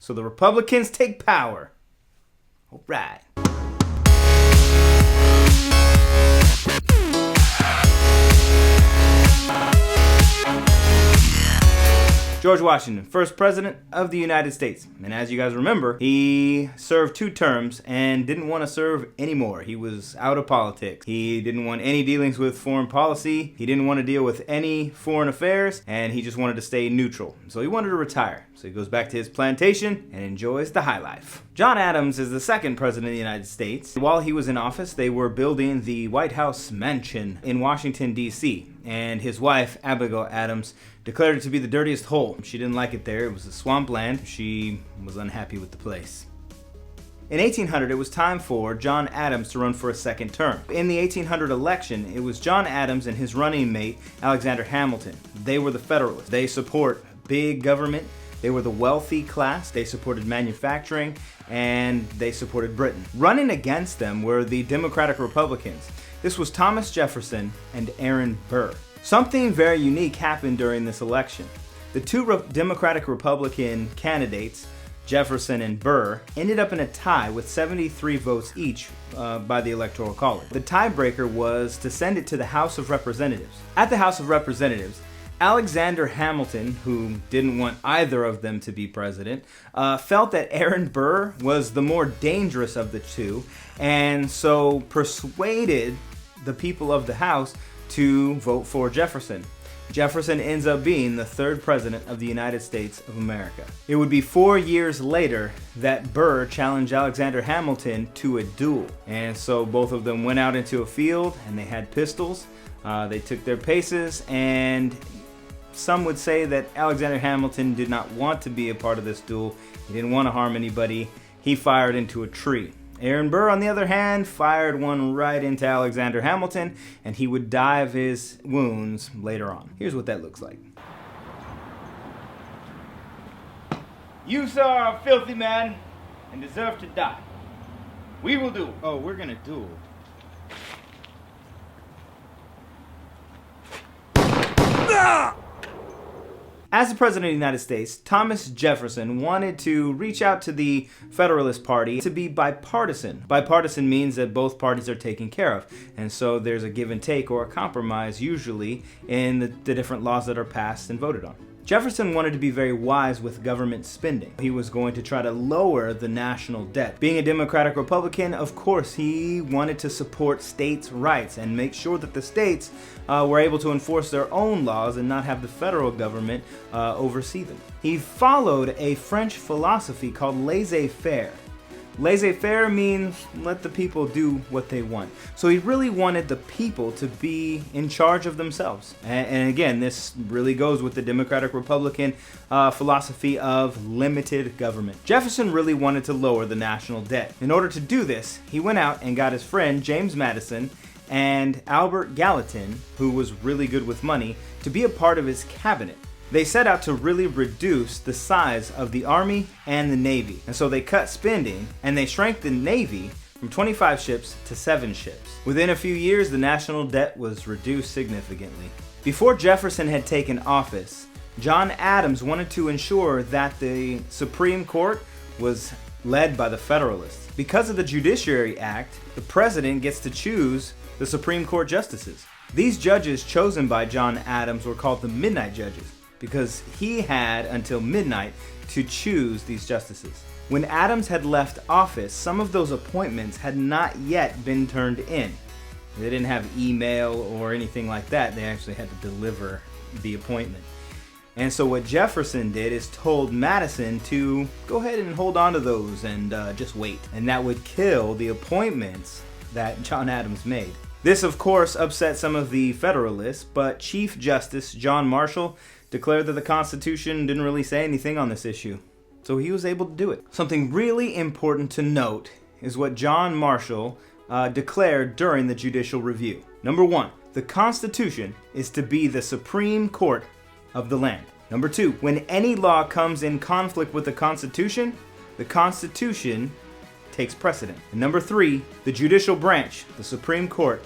So the Republicans take power. All right. George Washington, first president of the United States. And as you guys remember, he served 2 terms and didn't want to serve anymore. He was out of politics. He didn't want any dealings with foreign policy. He didn't want to deal with any foreign affairs, and he just wanted to stay neutral. So he wanted to retire. So he goes back to his plantation and enjoys the high life. John Adams is the second president of the United States. While he was in office, they were building the White House mansion in Washington, D.C., and his wife, Abigail Adams, declared it to be the dirtiest hole. She didn't like it there. It was a swampland. She was unhappy with the place. In 1800, it was time for John Adams to run for a second term. In the 1800 election, it was John Adams and his running mate, Alexander Hamilton. They were the Federalists. They support big government. They were the wealthy class. They supported manufacturing, and they supported Britain. Running against them were the Democratic Republicans. This was Thomas Jefferson and Aaron Burr. Something very unique happened during this election. The 2 Democratic Republican candidates, Jefferson and Burr, ended up in a tie with 73 votes each by the Electoral College. The tiebreaker was to send it to the House of Representatives. At the House of Representatives, Alexander Hamilton, who didn't want either of them to be president, felt that Aaron Burr was the more dangerous of the 2, and so persuaded the people of the House to vote for Jefferson. Jefferson ends up being the 3rd president of the United States of America. It would be 4 years later that Burr challenged Alexander Hamilton to a duel. And so both of them went out into a field and they had pistols. They took their paces, and some would say that Alexander Hamilton did not want to be a part of this duel. He didn't want to harm anybody. He fired into a tree. Aaron Burr, on the other hand, fired one right into Alexander Hamilton, and he would die of his wounds later on. Here's what that looks like. You, sir, are a filthy man and deserve to die. We will duel. Oh, we're gonna duel. As the President of the United States, Thomas Jefferson wanted to reach out to the Federalist Party to be bipartisan. Bipartisan means that both parties are taken care of, and so there's a give and take or a compromise usually in the different laws that are passed and voted on. Jefferson wanted to be very wise with government spending. He was going to try to lower the national debt. Being a Democratic Republican, of course, he wanted to support states' rights and make sure that the states were able to enforce their own laws and not have the federal government oversee them. He followed a French philosophy called laissez-faire. Laissez-faire means let the people do what they want. So he really wanted the people to be in charge of themselves. And again, this really goes with the Democratic-Republican philosophy of limited government. Jefferson really wanted to lower the national debt. In order to do this, he went out and got his friend James Madison and Albert Gallatin, who was really good with money, to be a part of his cabinet. They set out to really reduce the size of the Army and the Navy. And so they cut spending and they shrank the Navy from 25 ships to 7 ships. Within a few years, the national debt was reduced significantly. Before Jefferson had taken office, John Adams wanted to ensure that the Supreme Court was led by the Federalists. Because of the Judiciary Act, the president gets to choose the Supreme Court justices. These judges chosen by John Adams were called the Midnight Judges, because he had until midnight to choose these justices. When Adams had left office, some of those appointments had not yet been turned in. They didn't have email or anything like that. They actually had to deliver the appointment. And so what Jefferson did is told Madison to go ahead and hold on to those and just wait. And that would kill the appointments that John Adams made. This, of course, upset some of the Federalists, but Chief Justice John Marshall declared that the Constitution didn't really say anything on this issue. So he was able to do it. Something really important to note is what John Marshall declared during the judicial review. Number 1, the Constitution is to be the supreme court of the land. Number 2, when any law comes in conflict with the Constitution takes precedent. And number 3, the judicial branch, the Supreme Court,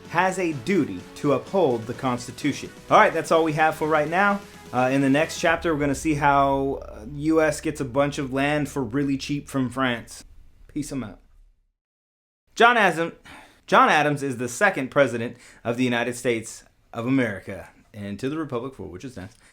has a duty to uphold the Constitution. All right, that's all we have for right now. In the next chapter, we're going to see how U.S. gets a bunch of land for really cheap from France. Peace them out. John Adams is the second president of the United States of America, and to the republic for which it stands,